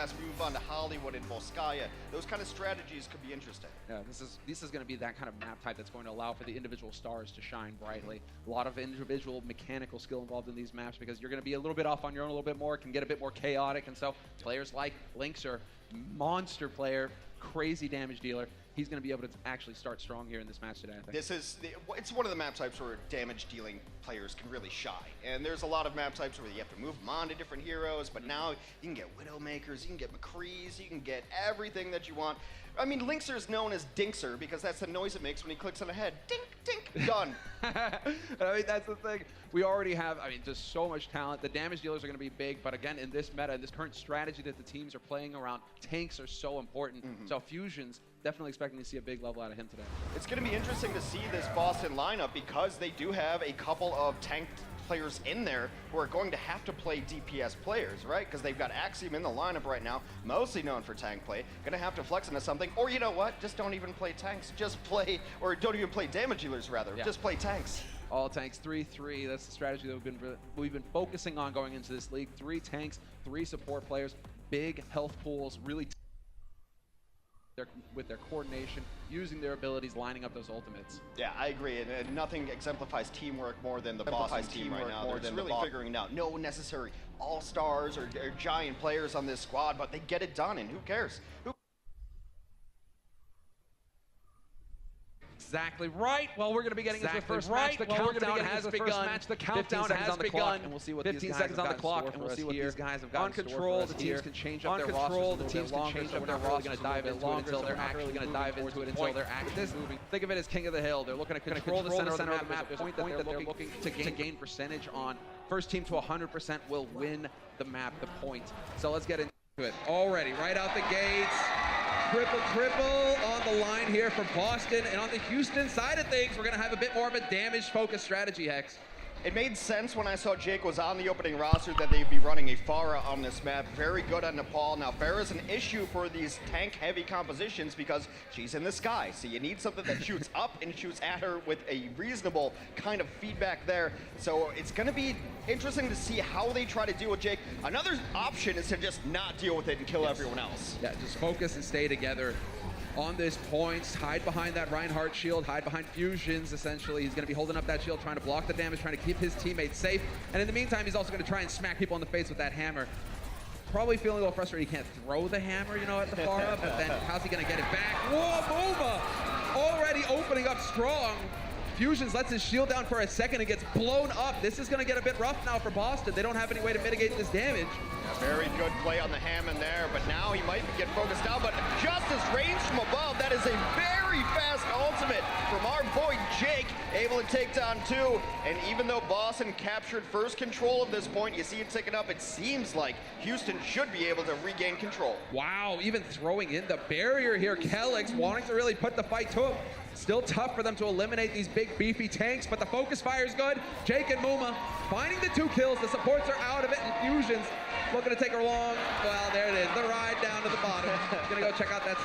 as we move on to Hollywood and Volskaya. Those kind of strategies could be interesting. Yeah, this is going to be that kind of map type that's going to allow for the individual stars to shine brightly. A lot of individual mechanical skill involved in these maps because you're going to be a little bit off on your own a little bit more, can get a bit more chaotic, and so players like Linkzr, monster player, crazy damage dealer, he's going to be able to actually start strong here in this match today, I think. It's one of the map types where damage dealing players can really shine. And there's a lot of map types where you have to move them on to different heroes, but now you can get Widowmakers, you can get McCrees, you can get everything that you want. I mean, Linkzr is known as Dinkzr because that's the noise it makes when he clicks on a head. Dink, dink, done. I mean, that's the thing. We already have, just so much talent. The damage dealers are going to be big, but again, in this meta, in this current strategy that the teams are playing around, tanks are so important. So Fusion's definitely expecting to see a big level out of him today. It's going to be interesting to see this Boston lineup because they do have a couple of tank players in there who are going to have to play DPS players, right? Because they've got Axiom in the lineup right now, mostly known for tank play, going to have to flex into something, or you know what, just don't even play tanks, just play, or don't even play damage dealers rather, just play tanks. All tanks, 3-3, that's the strategy that we've been focusing on going into this league. 3 tanks, 3 support players, big health pools, really with their coordination, using their abilities, lining up those ultimates. Yeah, I agree, and nothing exemplifies teamwork more than the Boston team right now. They're really figuring it out. No necessary all-stars or giant players on this squad, but they get it done, and who cares? Exactly right. Well, we're going to be getting into the first match. The countdown has begun. The countdown has begun. And we'll see what 15 seconds on the clock, and we'll see what these guys have got on control. The teams can change up their rosters. The teams can change up their rosters. Going to dive into it until they're actually going to dive into it until they're actually moving. Think of it as King of the Hill. They're looking to control the center of the map. There's a point that they're looking to gain percentage on. First team to 100% will win the map, the point. So let's get into it. Already, right out the gates. Triple on the line here for Boston. And on the Houston side of things, we're going to have a bit more of a damage-focused strategy, Hex. It made sense when I saw Jake was on the opening roster that they'd be running a Pharah on this map. Very good on Nepal. Now, Pharah's an issue for these tank-heavy compositions because she's in the sky. So you need something that shoots up and shoots at her with a reasonable kind of feedback there. So it's going to be interesting to see how they try to deal with Jake. Another option is to just not deal with it and kill everyone else. Yeah, just focus and stay together on this point, hide behind that Reinhardt shield, hide behind Fusions, essentially. He's going to be holding up that shield, trying to block the damage, trying to keep his teammates safe. And in the meantime, he's also going to try and smack people in the face with that hammer. Probably feeling a little frustrated he can't throw the hammer, at the Pharah, but then how's he going to get it back? Whoa, Mooma! Already opening up strong. Fusions lets his shield down for a second and gets blown up. This is going to get a bit rough now for Boston. They don't have any way to mitigate this damage. Yeah, very good play on the Hammond there, but now he might get focused down, but just as range from above, that is a very fast ultimate from our boy Jake, able to take down 2. And even though Boston captured first control of this point, you see it ticking up, it seems like Houston should be able to regain control. Wow, even throwing in the barrier here. Kelix wanting to really put the fight to him. Still tough for them to eliminate these big beefy tanks, but the focus fire is good. Jake and Mooma finding the 2 kills. The supports are out of it, and Fusions looking to take her along. Well, there it is, the ride down to the bottom. Gonna go check out that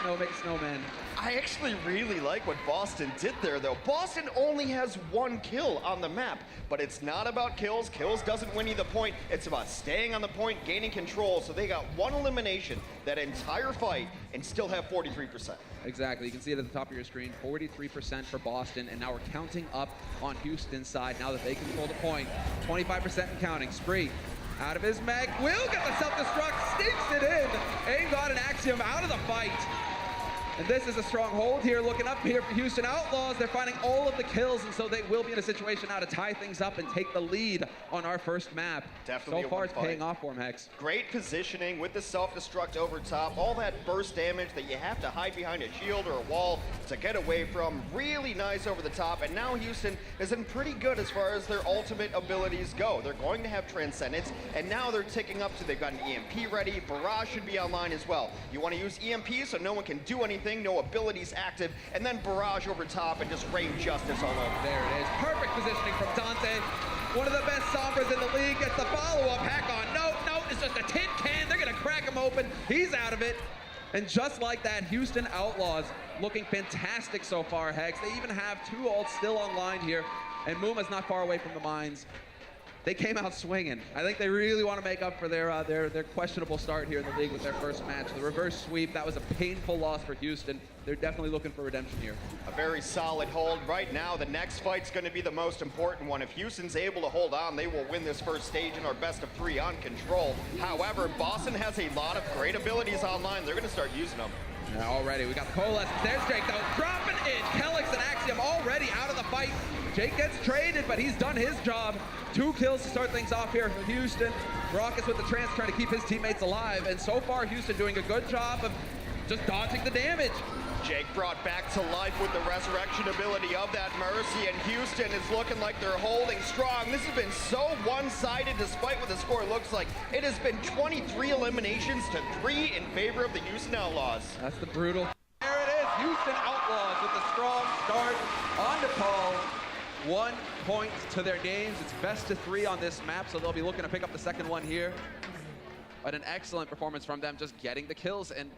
snowman. I actually really like what Boston did there, though. Boston only has 1 kill on the map, but it's not about kills. Kills doesn't win you the point. It's about staying on the point, gaining control. So they got 1 elimination that entire fight and still have 43%. Exactly, you can see it at the top of your screen, 43% for Boston, and now we're counting up on Houston's side now that they control the point. 25% and counting. Spree out of his mech, will get the self-destruct, sneaks it in. Aimgot and Axiom out of the fight. And this is a strong hold here, looking up here for Houston Outlaws. They're finding all of the kills, and so they will be in a situation now to tie things up and take the lead on our first map. Definitely so far, it's paying off for him, Hex. Great positioning with the self-destruct over top. All that burst damage that you have to hide behind a shield or a wall to get away from. Really nice over the top. And now Houston is in pretty good as far as their ultimate abilities go. They're going to have Transcendence, and now they're ticking up, so they've got an EMP ready. Barrage should be online as well. You want to use EMP so no one can do anything. No abilities active, and then Barrage over top and just rain justice all over. There it is. Perfect positioning from Dante. One of the best Sombras in the league. Gets the follow-up. Hack on. No, it's just a tin can. They're going to crack him open. He's out of it. And just like that, Houston Outlaws looking fantastic so far, Hex. They even have 2 ults still online here, and Mooma's not far away from the mines. they came out swinging. I think they really want to make up for their questionable start here in the league with their first match. The reverse sweep, that was a painful loss for Houston. They're definitely looking for redemption here. A very solid hold. Right now, the next fight's going to be the most important one. If Houston's able to hold on, they will win this first stage in our best of 3 on Control. However, Boston has a lot of great abilities online. They're going to start using them. Yeah, already, we got the coalescence. There's Jake, though, dropping in. Kelix and Axiom already out of the fight. Jake gets traded, but he's done his job. 2 kills to start things off here for Houston. Raucus with the trance trying to keep his teammates alive. And so far, Houston doing a good job of just dodging the damage. Jake brought back to life with the resurrection ability of that Mercy, and Houston is looking like they're holding strong. This has been so one-sided despite what the score looks like. It has been 23 eliminations to 3 in favor of the Houston Outlaws. That's the brutal. There it is, Houston Outlaws with a strong start on Nepal. 1 point to their names. It's best of 3 on this map, so they'll be looking to pick up the second one here. But an excellent performance from them, just getting the kills. And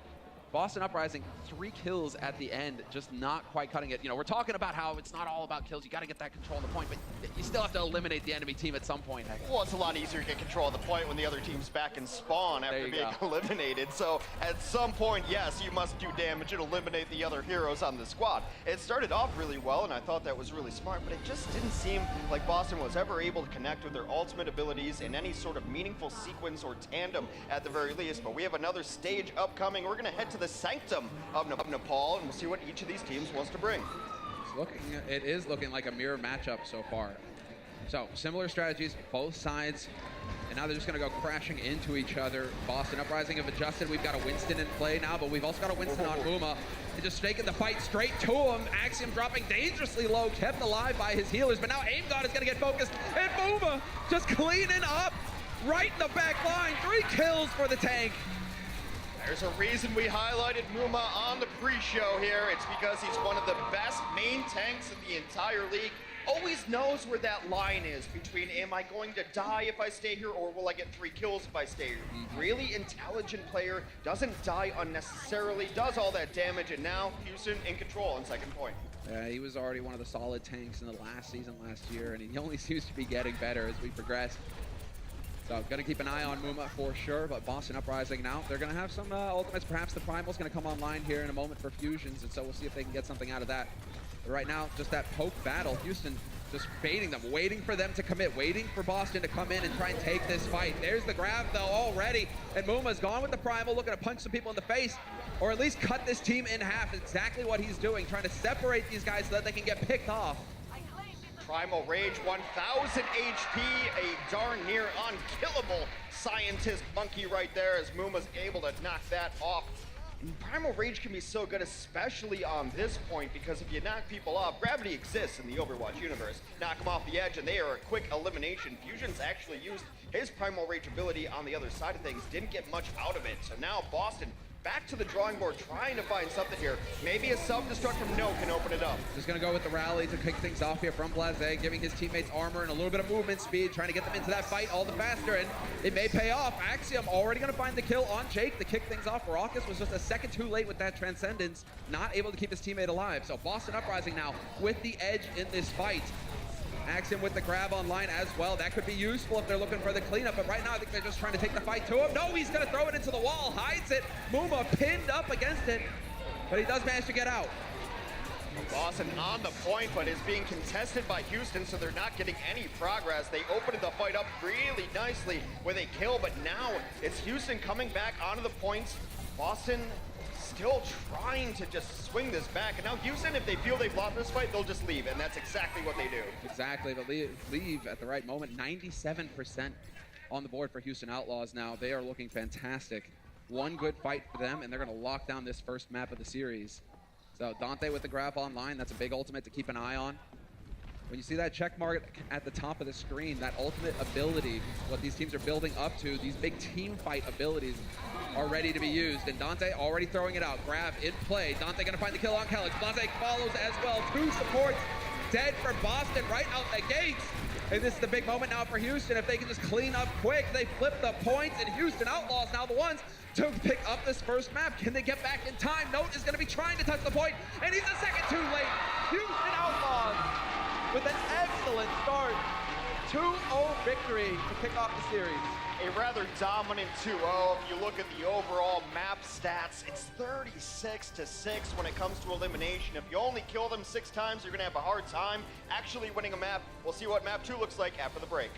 Boston Uprising, 3 kills at the end, just not quite cutting it. You know, we're talking about how it's not all about kills. You got to get that control of the point, but you still have to eliminate the enemy team at some point. Well, it's a lot easier to get control of the point when the other team's back in spawn after being eliminated. So at some point, yes, you must do damage and eliminate the other heroes on the squad. It started off really well, and I thought that was really smart, but it just didn't seem like Boston was ever able to connect with their ultimate abilities in any sort of meaningful sequence or tandem at the very least. But we have another stage upcoming. We're going to head to the sanctum of Nepal, and we'll see what each of these teams wants to bring. It is looking like a mirror matchup so far. So similar strategies, both sides, and now they're just going to go crashing into each other. Boston Uprising have adjusted. We've got a Winston in play now, but we've also got a Winston on Uma. And just taking the fight straight to him. Axiom dropping dangerously low, kept alive by his healers, but now Aim God is going to get focused, and Uma just cleaning up right in the back line. 3 kills for the tank. There's a reason we highlighted Muma on the pre-show here. It's because he's one of the best main tanks in the entire league. Always knows where that line is between, am I going to die if I stay here, or will I get 3 kills if I stay here? Really intelligent player, doesn't die unnecessarily, does all that damage, and now Houston in control on second point. Yeah, he was already one of the solid tanks in the last season last year, and he only seems to be getting better as we progress. So gonna keep an eye on Muma for sure, but Boston Uprising now, they're gonna have some ultimates. Perhaps the Primal's gonna come online here in a moment for fusions, and so we'll see if they can get something out of that. But right now, just that poke battle, Houston just baiting them, waiting for them to commit, waiting for Boston to come in and try and take this fight. There's the grab though already, and Muma's gone with the Primal, looking to punch some people in the face, or at least cut this team in half. Exactly what he's doing, trying to separate these guys so that they can get picked off. Primal Rage, 1000 HP, a darn near unkillable scientist monkey right there as Muma's able to knock that off. And Primal Rage can be so good, especially on this point, because if you knock people off, gravity exists in the Overwatch universe. Knock them off the edge and they are a quick elimination. Fusion's actually used his Primal Rage ability on the other side of things, didn't get much out of it. So now Boston back to the drawing board, trying to find something here. Maybe a self-destruct from No can open it up. Just gonna go with the rally to kick things off here from Blase, giving his teammates armor and a little bit of movement speed, trying to get them into that fight all the faster, and it may pay off. Axiom already gonna find the kill on Jake to kick things off. Raucus was just a second too late with that Transcendence, not able to keep his teammate alive. So Boston Uprising now with the edge in this fight. Axiom with the grab online as well. That could be useful if they're looking for the cleanup, but right now I think they're just trying to take the fight to him. No, he's gonna throw it into the wall, hides it. Muma pinned up against it, but he does manage to get out. Boston on the point, but is being contested by Houston, so they're not getting any progress. They opened the fight up really nicely with a kill, but now it's Houston coming back onto the points. Boston still trying to just swing this back, and now Houston, if they feel they've lost this fight, they'll just leave, and that's exactly what they do. Exactly, but leave at the right moment. 97% on the board for Houston Outlaws now. They are looking fantastic. One good fight for them, and they're gonna lock down this first map of the series. So Dante with the grab online, that's a big ultimate to keep an eye on. When you see that check mark at the top of the screen, that ultimate ability, what these teams are building up to, these big team fight abilities are ready to be used. And Dante already throwing it out. Grab in play. Dante gonna find the kill on Kelix. Blase follows as well. 2 supports dead for Boston right out the gates. And this is the big moment now for Houston. If they can just clean up quick, they flip the points, and Houston Outlaws now the ones to pick up this first map. Can they get back in time? Note is gonna be trying to touch the point, and he's a second too late. Houston Outlaws with an excellent start 2-0 victory to kick off the series. A rather dominant 2-0. If you look at the overall map stats, it's 36-6 when it comes to elimination. If you only kill them 6 times, you're going to have a hard time actually winning a map. We'll see what map 2 looks like after the break.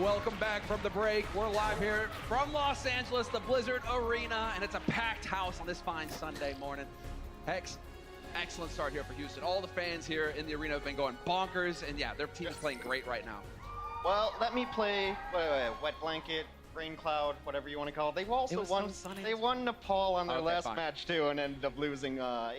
Welcome back from the break. We're live here from Los Angeles, the Blizzard Arena, and it's a packed house on this fine Sunday morning. Hex, excellent start here for Houston. All the fans here in the arena have been going bonkers, and yeah, their team is playing great right now. Well, let me play Wet Blanket, Rain Cloud, whatever you want to call it. They also won Nepal on their last match too, and ended up losing, at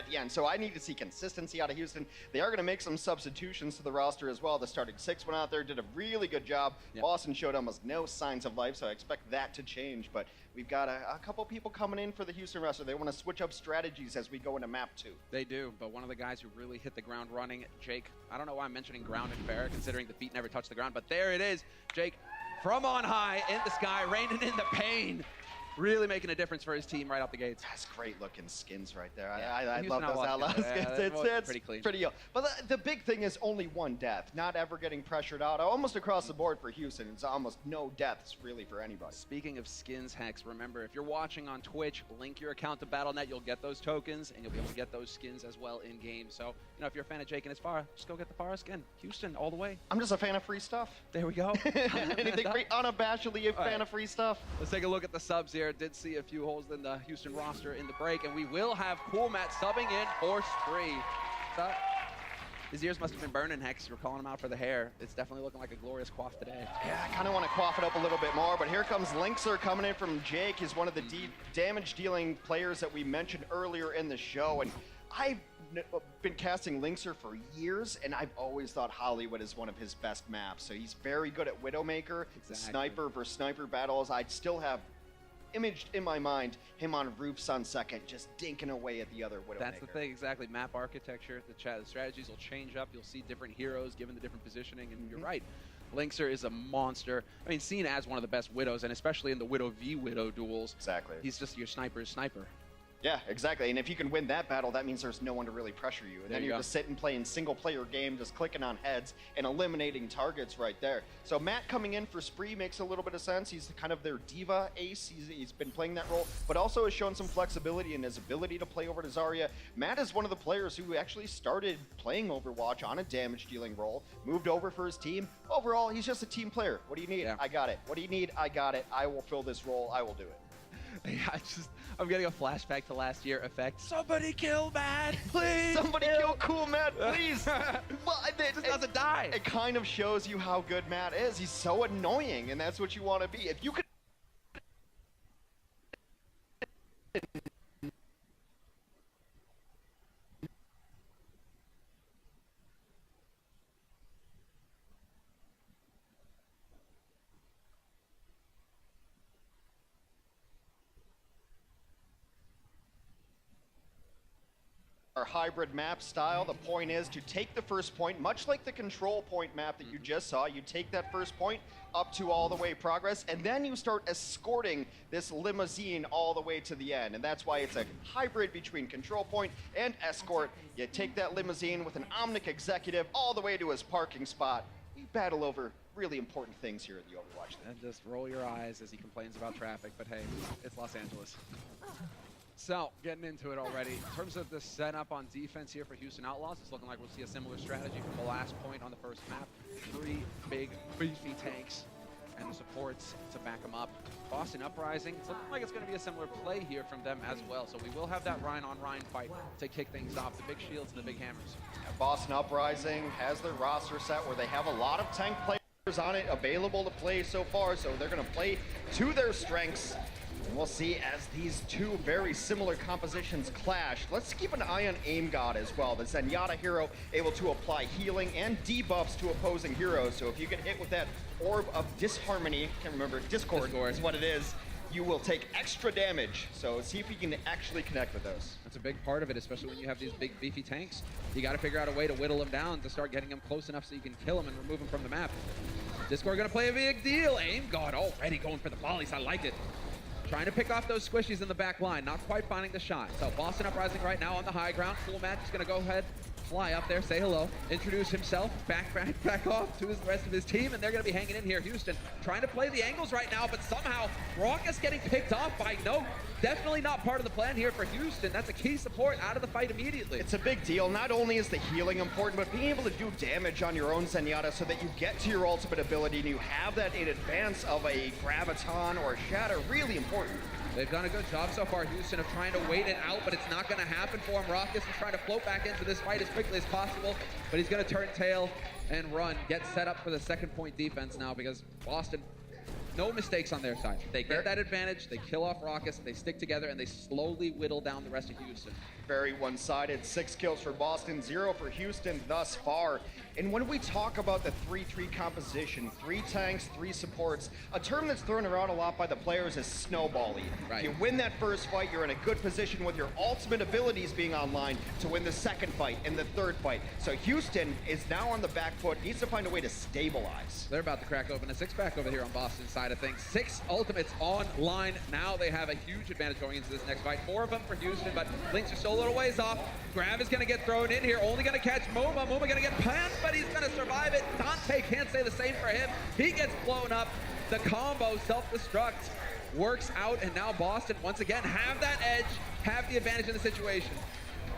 the end. So I need to see consistency out of Houston. They are going to make some substitutions to the roster as well. The starting 6 went out there, did a really good job. Yep. Boston showed almost no signs of life, so I expect that to change. But we've got a couple people coming in for the Houston roster. They want to switch up strategies as we go into map 2. They do, but one of the guys who really hit the ground running, Jake. I don't know why I'm mentioning ground and fair, considering the feet never touched the ground, but there it is, Jake. From on high, in the sky, raining in the pain. Really making a difference for his team right out the gates. That's great looking skins right there. Yeah. I love those outlaw skins. It's pretty clean. Pretty ill. But the big thing is only one death. Not ever getting pressured out. Almost across the board for Houston. It's almost no deaths really for anybody. Speaking of skins, Hex, remember, if you're watching on Twitch, link your account to Battle.net. You'll get those tokens, and you'll be able to get those skins as well in-game. So, if you're a fan of Jake and his Pharah, just go get the Pharah skin. Houston, all the way. I'm just a fan of free stuff. There we go. Anything free, unabashedly a fan of free stuff. Let's take a look at the subs here. Did see a few holes in the Houston roster in the break, and we will have Cool Matt subbing in for Spree. His ears must have been burning, Hex. You were calling him out for the hair. It's definitely looking like a glorious quaff today. Yeah, I kind of want to quaff it up a little bit more, but here comes Linkzr coming in from Jake. He's one of the damage-dealing players that we mentioned earlier in the show, and I've been casting Linkzr for years, and I've always thought Hollywood is one of his best maps. So he's very good at Widowmaker, sniper versus sniper battles. I'd still have imaged in my mind him on roofs on second, just dinking away at the other Widowmaker. That's the thing, exactly. Map architecture, the strategies will change up. You'll see different heroes given the different positioning, and you're right. Linkzr is a monster. I mean, seen as one of the best Widows, and especially in the Widow v Widow duels. Exactly. He's just your sniper's sniper. Yeah, exactly. And if you can win that battle, that means there's no one to really pressure you. And then you're just sitting playing single-player game, just clicking on heads and eliminating targets right there. So Matt coming in for Spree makes a little bit of sense. He's kind of their diva ace. He's been playing that role, but also has shown some flexibility in his ability to play over to Zarya. Matt is one of the players who actually started playing Overwatch on a damage-dealing role, moved over for his team. Overall, he's just a team player. What do you need? Yeah. I got it. What do you need? I got it. I will fill this role. I will do it. Yeah, I'm getting a flashback to last year effect. Somebody kill Matt, please! Somebody kill Cool Matt, please! Well, it just doesn't die. It kind of shows you how good Matt is. He's so annoying, and that's what you want to be. If you could... our hybrid map style. The point is to take the first point, much like the control point map that you just saw. You take that first point up to all the way progress, and then you start escorting this limousine all the way to the end. And that's why it's a hybrid between control point and escort. You take that limousine with an Omnic executive all the way to his parking spot. You battle over really important things here at the Overwatch League. And just roll your eyes as he complains about traffic, but hey, it's Los Angeles. So, getting into it already. In terms of the setup on defense here for Houston Outlaws, it's looking like we'll see a similar strategy from the last point on the first map. 3 big, beefy tanks and the supports to back them up. Boston Uprising, it's looking like it's going to be a similar play here from them as well. So we will have that Ryan-on-Ryan fight to kick things off. The big shields and the big hammers. Boston Uprising has their roster set where they have a lot of tank players on it available to play so far, so they're going to play to their strengths. And we'll see as these two very similar compositions clash. Let's keep an eye on Aim God as well. The Zenyatta hero able to apply healing and debuffs to opposing heroes. So if you get hit with that Orb of Disharmony, can't remember, Discord is what it is, you will take extra damage. So see if you can actually connect with those. That's a big part of it, especially when you have these big beefy tanks. You got to figure out a way to whittle them down to start getting them close enough so you can kill them and remove them from the map. Discord gonna play a big deal. Aim God already going for the volleys. I like it. Trying to pick off those squishies in the back line, not quite finding the shot. So Boston Uprising right now on the high ground. Full Match is gonna go ahead, fly up there, say hello, introduce himself, back off to the rest of his team, and they're gonna be hanging in here. Houston trying to play the angles right now, but somehow Raucus getting picked off by No. Definitely not part of the plan here for Houston. That's a key support out of the fight immediately. It's a big deal. Not only is the healing important, but being able to do damage on your own Zenyatta so that you get to your ultimate ability and you have that in advance of a Graviton or a Shatter, really important. They've done a good job so far, Houston, of trying to wait it out, but it's not going to happen for him. Raucus is trying to float back into this fight as quickly as possible, but he's going to turn tail and run, get set up for the second point defense now because Boston, no mistakes on their side. They get that advantage, they kill off Raucus, they stick together, and they slowly whittle down the rest of Houston. Very one-sided. 6 kills for Boston, 0 for Houston thus far. And when we talk about the 3-3 composition, 3 tanks, 3 supports, a term that's thrown around a lot by the players is snowballing. Right. If you win that first fight, you're in a good position with your ultimate abilities being online to win the second fight and the third fight. So Houston is now on the back foot, needs to find a way to stabilize. They're about to crack open a 6-pack over here on Boston's side of things. 6 ultimates online. Now they have a huge advantage going into this next fight. 4 of them for Houston, but Lynx are still a little ways off. Grav is going to get thrown in here, only going to catch Mooma. Mooma going to get panned, but he's going to survive it. Dante can't say the same for him. He gets blown up. The combo self-destruct works out, and now Boston once again have that edge, have the advantage in the situation.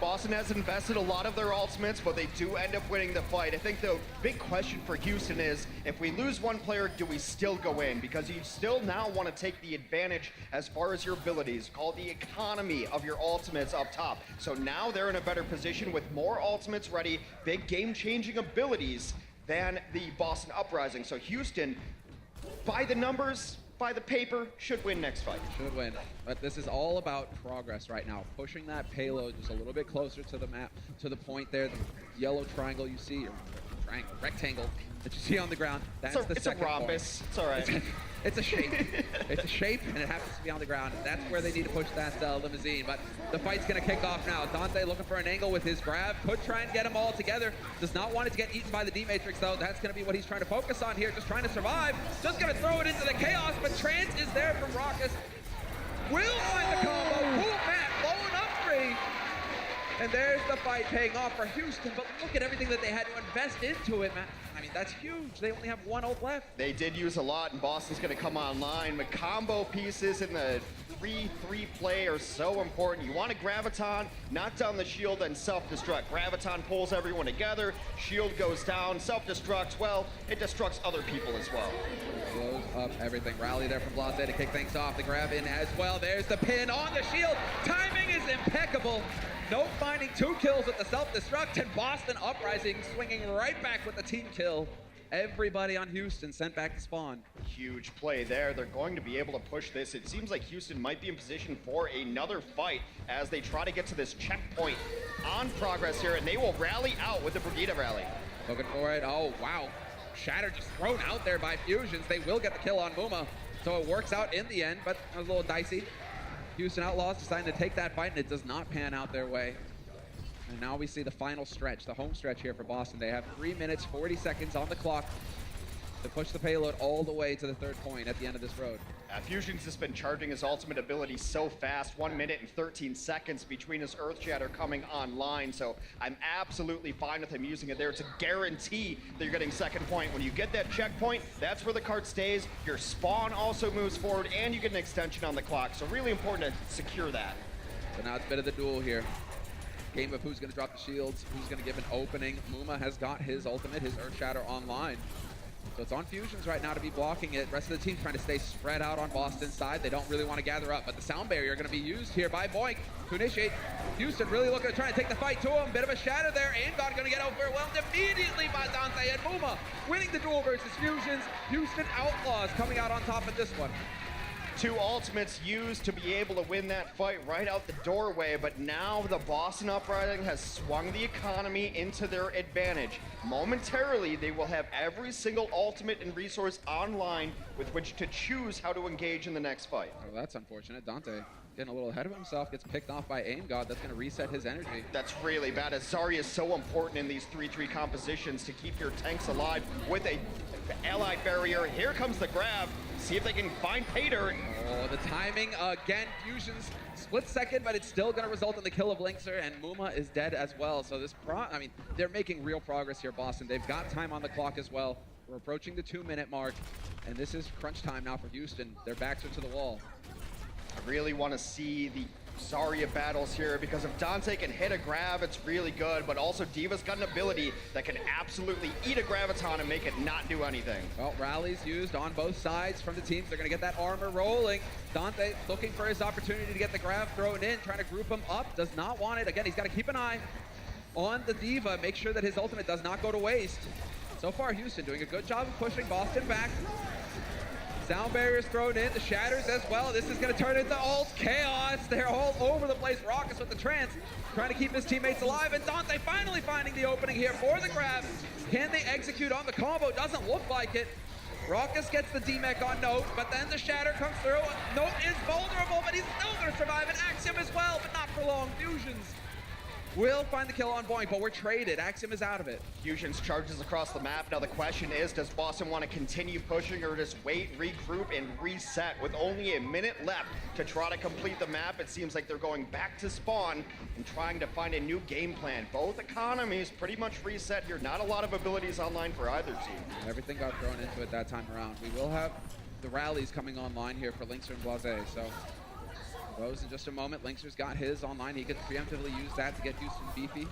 Boston has invested a lot of their ultimates, but they do end up winning the fight. I think the big question for Houston is, if we lose one player, do we still go in? Because you still now want to take the advantage as far as your abilities, called the economy of your ultimates up top. So now they're in a better position with more ultimates ready, big game-changing abilities than the Boston Uprising. So Houston, by the numbers, by the paper, should win next fight. Should win. But this is all about progress right now. Pushing that payload just a little bit closer to the map, to the point there, the yellow triangle you see, or triangle, rectangle that you see on the ground. That's the second It's a rhombus. Point. It's all right. It's a shape. It's a shape, and it happens to be on the ground. That's where they need to push that limousine. But the fight's going to kick off now. Dante looking for an angle with his grab. Could try and get them all together. Does not want it to get eaten by the D-Matrix, though. That's going to be what he's trying to focus on here. Just trying to survive. Just going to throw it into the chaos, but Trance is there from Raucus. Will find the combo. Cool Matt blowing up 3. And there's the fight paying off for Houston. But look at everything that they had to invest into it, Matt. I mean, that's huge. They only have 1 ult left. They did use a lot, and Boston's going to come online. The combo pieces in the 3-3 play are so important. You want a Graviton, knock down the shield, and self-destruct. Graviton pulls everyone together, shield goes down, self-destruct, well, it destructs other people as well. Blows up everything. Rally there from Blase to kick things off. The grab in as well. There's the pin on the shield. Timing is impeccable. No finding 2 kills with the self-destruct, and Boston Uprising swinging right back with the team kill. Everybody on Houston sent back to spawn. Huge play there. They're going to be able to push this. It seems like Houston might be in position for another fight as they try to get to this checkpoint on progress here, and they will rally out with the Brigida rally. Looking for it. Oh, wow. Shatter just thrown out there by Fusions. They will get the kill on Mooma, so it works out in the end, but it was a little dicey. Houston Outlaws deciding to take that fight, and it does not pan out their way. And now we see the final stretch, the home stretch here for Boston. They have 3 minutes, 40 seconds on the clock to push the payload all the way to the third point at the end of this road. Fusion's just been charging his ultimate ability so fast, 1 minute and 13 seconds between his Earth Shatter coming online, so I'm absolutely fine with him using it there. It's a guarantee that you're getting second point. When you get that checkpoint, that's where the cart stays, your spawn also moves forward, and you get an extension on the clock, so really important to secure that. So now it's a bit of the duel here. Game of who's going to drop the shields, who's going to give an opening. Muma has got his ultimate, his Earth Shatter online. So it's on Fusions right now to be blocking it. Rest of the team trying to stay spread out on Boston's side. They don't really want to gather up, but the sound barrier going to be used here by Boink to initiate. Houston really looking to try and take the fight to him. Bit of a shatter there. Aimgod going to get overwhelmed immediately by Dante, and Muma winning the duel versus Fusions. Houston Outlaws coming out on top of this one. 2 ultimates used to be able to win that fight right out the doorway, but now the Boston Uprising has swung the economy into their advantage. Momentarily, they will have every single ultimate and resource online with which to choose how to engage in the next fight. Oh, that's unfortunate. Dante getting a little ahead of himself, gets picked off by Aimgod. That's going to reset his energy. That's really bad, as Zarya is so important in these 3-3 compositions to keep your tanks alive with a allied barrier. Here comes the grab. See if they can find Pater. Oh, the timing again. Fusion's split second, but it's still going to result in the kill of Linkzr, and Muma is dead as well. So this, I mean, they're making real progress here, Boston. They've got time on the clock as well. We're approaching the 2-minute mark, and this is crunch time now for Houston. Their backs are to the wall. I really want to see the Zarya battles here, because if Dante can hit a grab, it's really good, but also D.Va's got an ability that can absolutely eat a Graviton and make it not do anything. Well, rallies used on both sides from the teams. They're going to get that armor rolling. Dante looking for his opportunity to get the grab thrown in, trying to group him up, does not want it. Again, he's got to keep an eye on the D.Va, make sure that his ultimate does not go to waste. So far, Houston doing a good job of pushing Boston back. Sound barriers thrown in, the shatters as well. This is going to turn into ult chaos. They're all over the place. Rawkus with the trance, trying to keep his teammates alive. And Dante finally finding the opening here for the grab. Can they execute on the combo? Doesn't look like it. Rawkus gets the DMEC on Note, but then the shatter comes through. Note is vulnerable, but he's still going to survive. And Axiom as well, but not for long. Fusions will find the kill on Boink, but we're traded. Axiom is out of it. Fusions charges across the map. Now the question is, does Boston want to continue pushing or just wait, regroup, and reset? With only a minute left to try to complete the map, it seems like they're going back to spawn and trying to find a new game plan. Both economies pretty much reset here. Not a lot of abilities online for either team. Everything got thrown into it that time around. We will have the rallies coming online here for Linkzr and Blase, so those in just a moment. Linkzr's got his online. He could preemptively use that to get Houston beefy.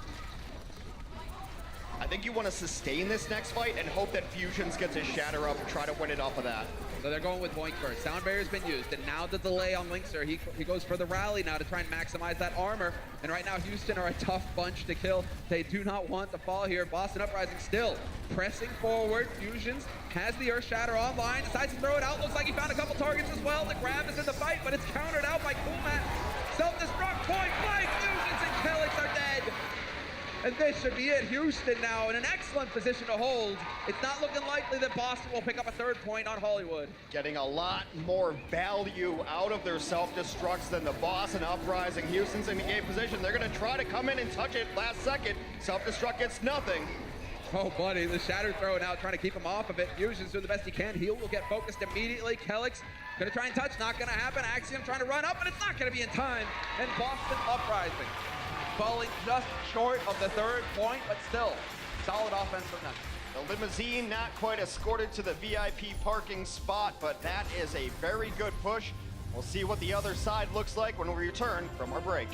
I think you want to sustain this next fight and hope that Fusions gets his shatter up and try to win it off of that. So they're going with Boink first. Sound barrier's been used, and now the delay on Linkzr. He goes for the rally now to try and maximize that armor. And right now, Houston are a tough bunch to kill. They do not want to fall here. Boston Uprising still pressing forward. Fusions has the Earth Shatter online, decides to throw it out. Looks like he found a couple targets as well. The grab is in the fight, but it's countered out by Coolmat. Self-destruct, point blank. Fusions and Kelix are dead. And this should be it. Houston now in an excellent position to hold. It's not looking likely that Boston will pick up a third point on Hollywood. Getting a lot more value out of their self-destructs than the Boston Uprising. Houston's in the game position. They're going to try to come in and touch it last second. Self-destruct gets nothing. Oh, buddy, the shatter thrown out, trying to keep him off of it. Fusion's doing the best he can. Heal will get focused immediately. Kelix gonna try and touch, not gonna happen. Axiom trying to run up, but it's not gonna be in time. And Boston Uprising falling just short of the third point, but still, solid offense from them. The limousine not quite escorted to the VIP parking spot, but that is a very good push. We'll see what the other side looks like when we return from our break.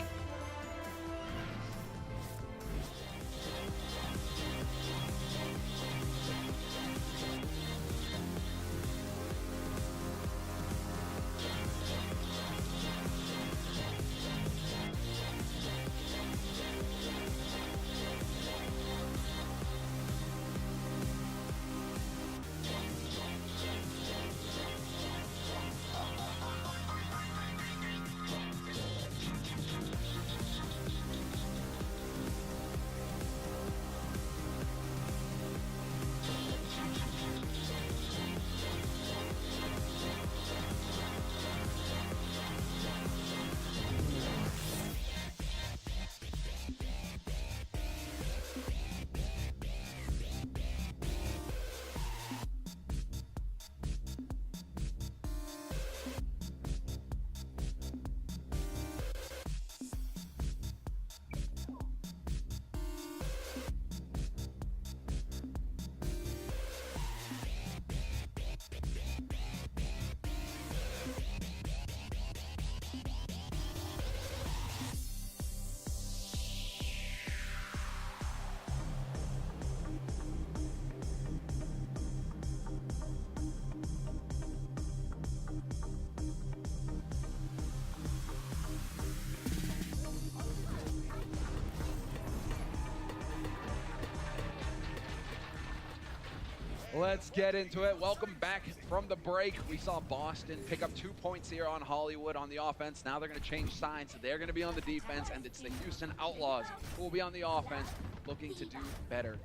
Let's get into it. Welcome back from the break. We saw Boston pick up 2 points here on Hollywood on the offense. Now they're going to change sides. They're going to be on the defense, and it's the Houston Outlaws who will be on the offense, looking to do better.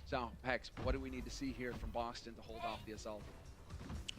So, Hex, what do we need to see here from Boston to hold off the assault?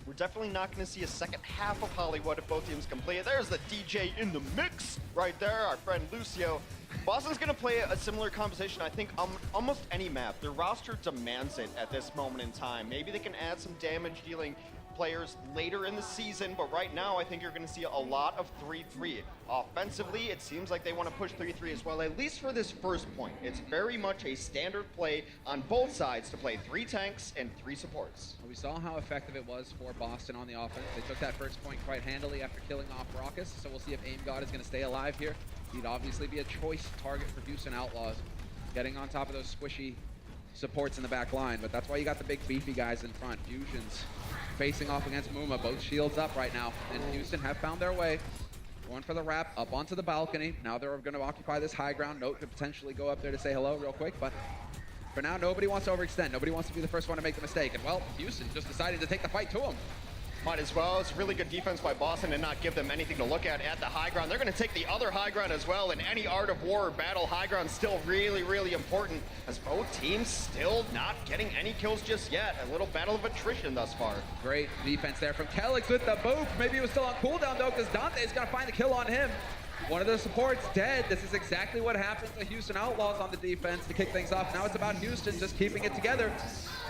We're definitely not going to see a second half of Hollywood if both teams can play it. There's the DJ in the mix right there, our friend Lucio. Boston's going to play a similar composition, I think, on almost any map. Their roster demands it at this moment in time. Maybe they can add some damage-dealing players later in the season, but right now I think you're going to see a lot of 3-3. Offensively, it seems like they want to push 3-3 as well, at least for this first point. It's very much a standard play on both sides to play 3 tanks and 3 supports. We saw how effective it was for Boston on the offense. They took that first point quite handily after killing off Raucus, so we'll see if AimGod is going to stay alive here. He'd obviously be a choice target for Houston Outlaws, getting on top of those squishy supports in the back line, but that's why you got the big beefy guys in front. Fusions facing off against Muma, both shields up right now, and Houston have found their way. Going for the wrap, up onto the balcony. Now they're going to occupy this high ground. Note could potentially go up there to say hello real quick, but for now, nobody wants to overextend. Nobody wants to be the first one to make the mistake, and well, Houston just decided to take the fight to him. Might as well. It's really good defense by Boston and not give them anything to look at the high ground. They're going to take the other high ground as well. In any art of war or battle, high ground's still really, really important, as both teams still not getting any kills just yet. A little battle of attrition thus far. Great defense there from Kelix with the boop. Maybe he was still on cooldown though, because Dante's going to find the kill on him. One of the supports dead. This is exactly what happens to Houston Outlaws on the defense to kick things off. Now it's about Houston just keeping it together.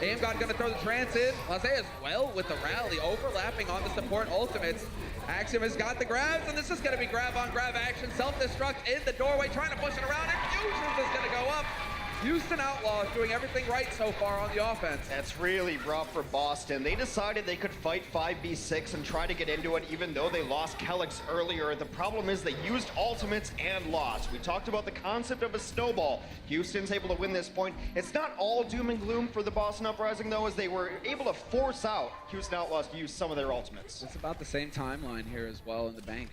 AimGod going to throw the trance in. Laze as well with the rally, overlapping on the support ultimates. Axiom has got the grabs, and this is going to be grab on grab action. Self-destruct in the doorway, trying to push it around, and Fusions is going to go up. Houston Outlaws doing everything right so far on the offense. That's really rough for Boston. They decided they could fight 5v6 and try to get into it even though they lost Kelix earlier. The problem is they used ultimates and lost. We talked about the concept of a snowball. Houston's able to win this point. It's not all doom and gloom for the Boston Uprising though, as they were able to force out Houston Outlaws to use some of their ultimates. It's about the same timeline here as well in the bank.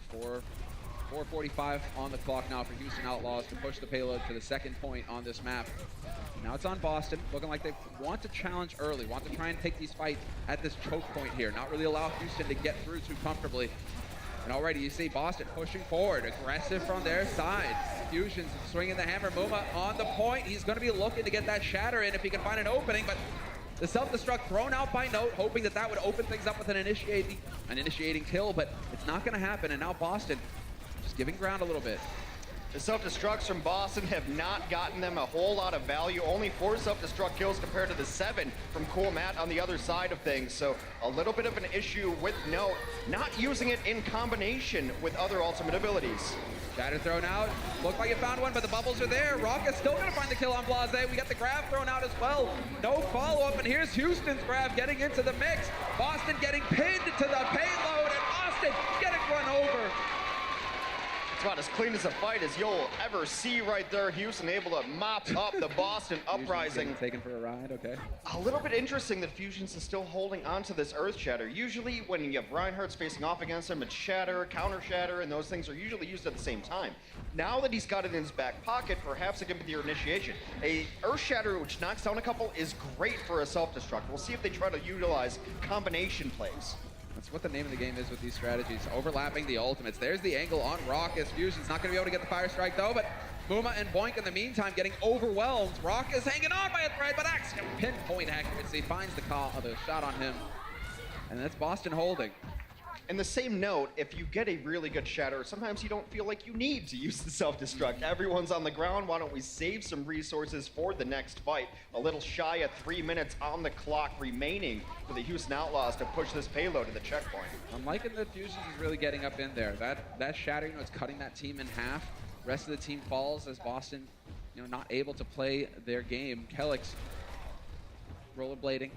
4:45 on the clock now for Houston Outlaws to push the payload to the second point on this map. Now it's on Boston, looking like they want to challenge early, want to try and take these fights at this choke point here, not really allow Houston to get through too comfortably. And already you see Boston pushing forward, aggressive from their side. Fusions swinging the hammer. Muma on the point. He's going to be looking to get that shatter in if he can find an opening, but the self-destruct thrown out by Note, hoping that that would open things up with an initiating kill, but it's not going to happen. And now Boston just giving ground a little bit. The self-destructs from Boston have not gotten them a whole lot of value. Only 4 self-destruct kills compared to the 7 from Cool Matt on the other side of things. So a little bit of an issue with Note, not using it in combination with other ultimate abilities. Shatter thrown out. Looked like it found one, but the bubbles are there. Rock is still going to find the kill on Blase. We got the grab thrown out as well. No follow-up, and here's Houston's grab getting into the mix. Boston getting pinned to the payload, and Austin getting run over. It's about as clean as a fight as you'll ever see right there. Houston able to mop up the Boston Uprising. Taken for a ride, okay. A little bit interesting that Fusions is still holding on to this Earth Shatter. Usually when you have Reinhardt's facing off against him, it's Shatter, Counter Shatter, and those things are usually used at the same time. Now that he's got it in his back pocket, perhaps it can be your initiation. A Earth Shatter which knocks down a couple is great for a self-destruct. We'll see if they try to utilize combination plays. That's what the name of the game is with these strategies. Overlapping the ultimates. There's the angle on Raucus. Fusion's not going to be able to get the fire strike though, but Muma and Boink in the meantime getting overwhelmed. Raucus hanging on by a thread, but Axiom pinpoint accuracy finds the shot on him. And that's Boston holding. And the same note, if you get a really good shatter, sometimes you don't feel like you need to use the self-destruct. Everyone's on the ground. Why don't we save some resources for the next fight? A little shy of 3 minutes on the clock remaining for the Houston Outlaws to push this payload to the checkpoint. I'm liking that Fusions is really getting up in there. That shatter, it's cutting that team in half. Rest of the team falls as Boston, not able to play their game. Kelix rollerblading.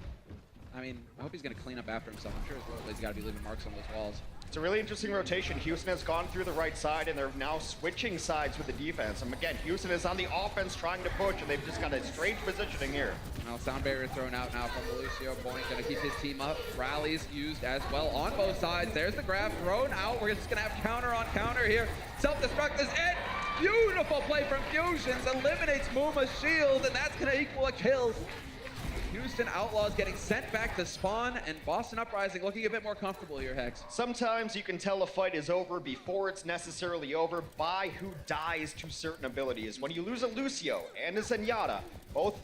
I mean, I hope he's going to clean up after himself. I'm sure his rollerblades got to be leaving marks on those walls. It's a really interesting rotation. Houston has gone through the right side, and they're now switching sides with the defense. And again, Houston is on the offense trying to push, and they've just got a strange positioning here. Now, sound barrier thrown out now from Lucio. Boink going to keep his team up. Rallies used as well on both sides. There's the grab thrown out. We're just going to have counter on counter here. Self-destruct is it. Beautiful play from Fusions. Eliminates Muma's shield, and that's going to equal a kill. Houston Outlaws getting sent back to spawn, and Boston Uprising looking a bit more comfortable here, Hex. Sometimes you can tell a fight is over before it's necessarily over by who dies to certain abilities. When you lose a Lucio and a Zenyatta, both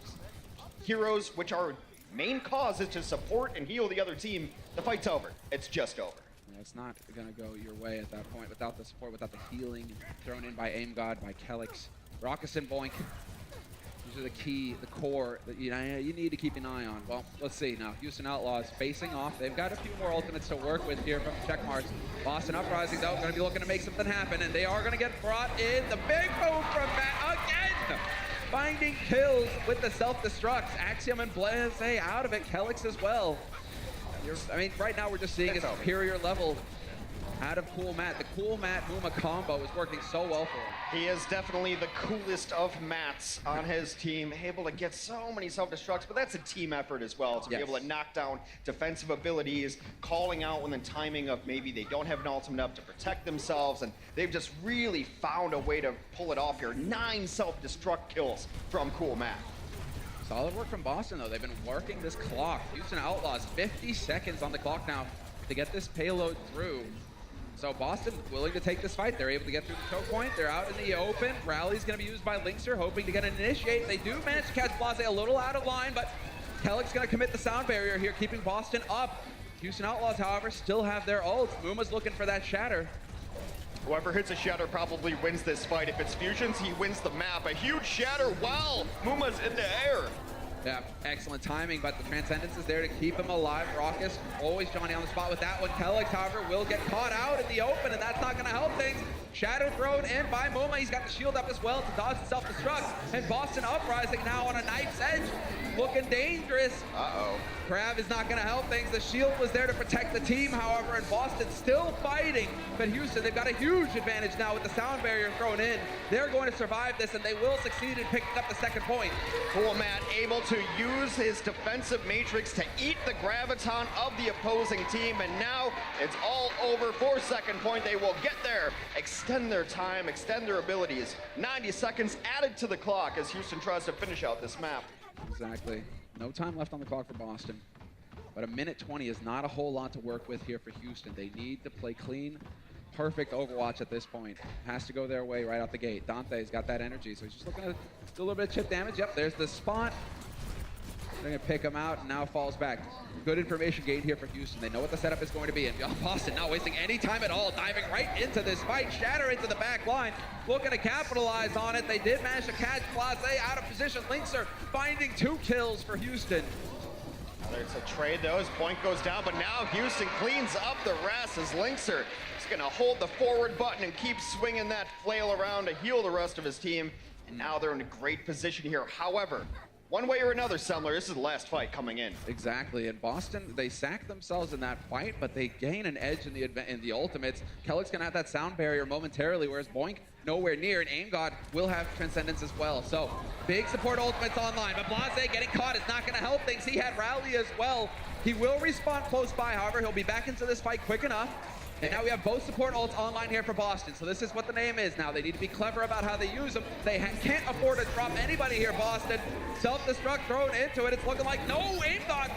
heroes which are main cause is to support and heal the other team, the fight's over. It's just over. Yeah, it's not going to go your way at that point without the support, without the healing thrown in by Aim God, by Kelix. Raucous and Boink. These are the key, the core that you need to keep an eye on. Well, let's see now. Houston Outlaws facing off. They've got a few more ultimates to work with here from check marks. Boston Uprising, though, going to be looking to make something happen, and they are going to get brought in. The big move from Matt again! Finding kills with the self-destructs. Axiom and Blaze out of it. Kelix as well. I mean, right now we're just seeing a superior level out of Cool Matt. The Cool Matt Muma combo is working so well for him. He is definitely the coolest of Mats on his team, able to get so many self-destructs, but that's a team effort as well, to be able to knock down defensive abilities, calling out when the timing of maybe they don't have an ultimate up to protect themselves, and they've just really found a way to pull it off here. 9 self-destruct kills from Cool Matt. Solid work from Boston, though. They've been working this clock. Houston Outlaws, 50 seconds on the clock now to get this payload through. So Boston willing to take this fight. They're able to get through the choke point. They're out in the open. Rally's going to be used by Linkser, hoping to get an initiate. They do manage to catch Blase a little out of line, but Kelix going to commit the sound barrier here, keeping Boston up. Houston Outlaws, however, still have their ults. Muma's looking for that shatter. Whoever hits a shatter probably wins this fight. If it's fusions, he wins the map. A huge shatter while Muma's in the air. Yeah, excellent timing, but the Transcendence is there to keep him alive. Raucous, always Johnny on the spot with that one. Kelix, however, will get caught out in the open, and that's not going to help things. Shadow thrown in by Muma. He's got the shield up as well to dodge the self-destruct. And Boston Uprising now on a knife's edge, looking dangerous. Uh-oh. Crab is not going to help things. The shield was there to protect the team, however, and Boston still fighting. But Houston, they've got a huge advantage now with the sound barrier thrown in. They're going to survive this, and they will succeed in picking up the second point. Cool Matt able to use his defensive matrix to eat the graviton of the opposing team, and now it's all over for second point. They will get there, extend their time, extend their abilities. 90 seconds added to the clock as Houston tries to finish out this map. Exactly. No time left on the clock for Boston. But a minute 20 is not a whole lot to work with here for Houston. They need to play clean. Perfect Overwatch at this point. Has to go their way right out the gate. Dante's got that energy, so he's just looking to do a little bit of chip damage. Yep, there's the spot. They're going to pick him out and now falls back. Good information gained here for Houston. They know what the setup is going to be. And Boston not wasting any time at all, diving right into this fight. Shatter into the back line, looking to capitalize on it. They did manage to catch Blase out of position. Linkser finding 2 kills for Houston. There's a trade though as point goes down, but now Houston cleans up the rest as Linkser is going to hold the forward button and keep swinging that flail around to heal the rest of his team. And now they're in a great position here. However, one way or another, Semler, this is the last fight coming in. Exactly, and Boston, they sack themselves in that fight, but they gain an edge in the ultimates. Kelix gonna have that sound barrier momentarily, whereas Boink nowhere near, and Aim God will have Transcendence as well. So, big support ultimates online, but Blase getting caught is not gonna help things. He had Rally as well. He will respawn close by, however, he'll be back into this fight quick enough. And now we have both support ults online here for Boston. So this is what the name is now. They need to be clever about how they use them. They can't afford to drop anybody here, Boston. Self-destruct thrown into it. It's looking like no Aim God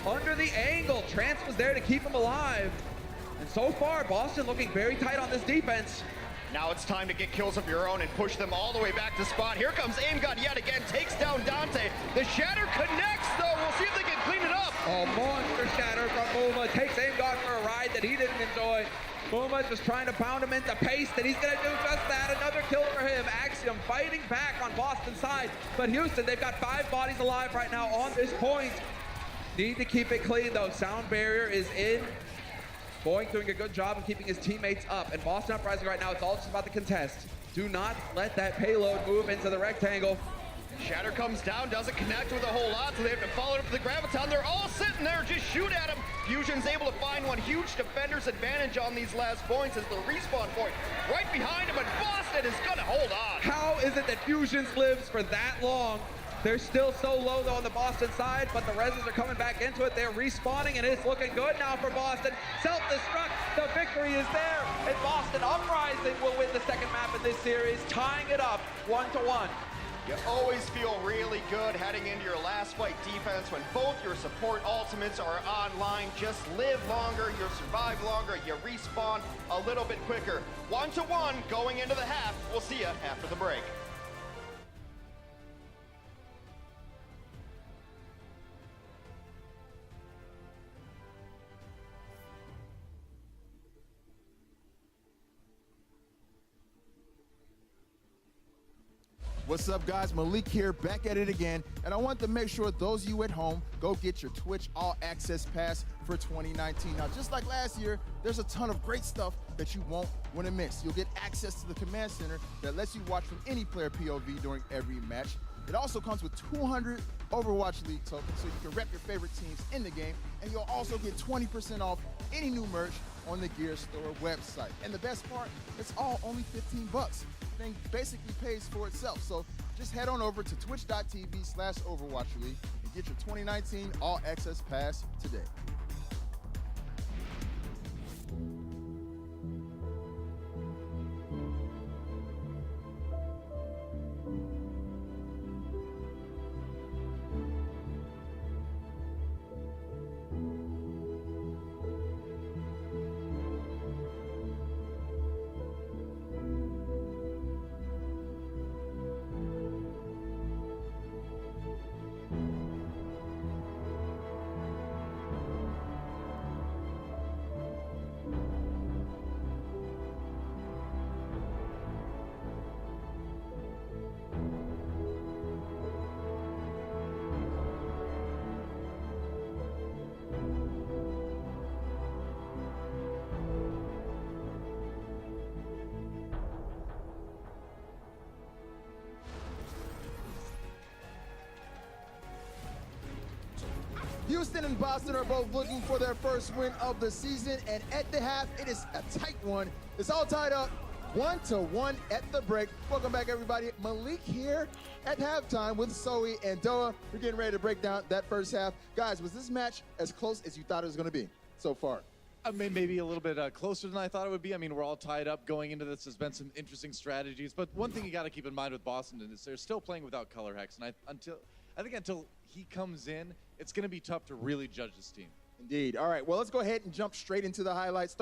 under the angle. Trance was there to keep him alive. And so far, Boston looking very tight on this defense. Now it's time to get kills of your own and push them all the way back to spot. Here comes Aim God yet again, takes down Dante. The Shatter connects though. We'll see if they can clean it up. Oh, monster Shatter from Muma. Takes Aim God for a ride that he didn't enjoy. Muma just trying to pound him into pace, and he's gonna do just that. Another kill for him. Axiom fighting back on Boston's side. But Houston, they've got 5 bodies alive right now on this point. Need to keep it clean though. Sound barrier is in. Boink doing a good job of keeping his teammates up. And Boston Uprising right now, it's all just about the contest. Do not let that payload move into the rectangle. Shatter comes down, doesn't connect with a whole lot, so they have to follow it up to the Graviton. They're all sitting there, just shoot at him. Fusion's able to find one huge defender's advantage on these last points as the respawn point right behind him, and Boston is gonna hold on. How is it that Fusions lives for that long? They're still so low though on the Boston side, but the Reses are coming back into it. They're respawning, and it's looking good now for Boston. Self-destruct, the victory is there, and Boston Uprising will win the second map in this series, tying it up 1-1. You always feel really good heading into your last fight defense when both your support ultimates are online. Just live longer, you survive longer, you respawn a little bit quicker. 1-1 going into the half. We'll see you after the break. What's up, guys? Malik here, back at it again, and I want to make sure those of you at home go get your Twitch All Access Pass for 2019. Now, just like last year, there's a ton of great stuff that you won't want to miss. You'll get access to the command center that lets you watch from any player POV during every match. It also comes with 200 Overwatch League tokens, so you can rep your favorite teams in the game, and you'll also get 20% off any new merch on the Gear Store website. And the best part, it's all only 15 bucks. The thing basically pays for itself. So just head on over to twitch.tv/Overwatch League and get your 2019 All Access Pass today. Houston and Boston are both looking for their first win of the season, and at the half, it is a tight one. It's all tied up 1-1 at the break. Welcome back, everybody. Malik here at halftime with Zoe and Doa. We're getting ready to break down that first half. Guys, was this match as close as you thought it was going to be so far? I mean, maybe a little bit closer than I thought it would be. I mean, we're all tied up going into this. There's been some interesting strategies, but one thing you got to keep in mind with Boston is they're still playing without Color Hex, and I think until he comes in, it's going to be tough to really judge this team. Indeed. All right, well, let's go ahead and jump straight into the highlights.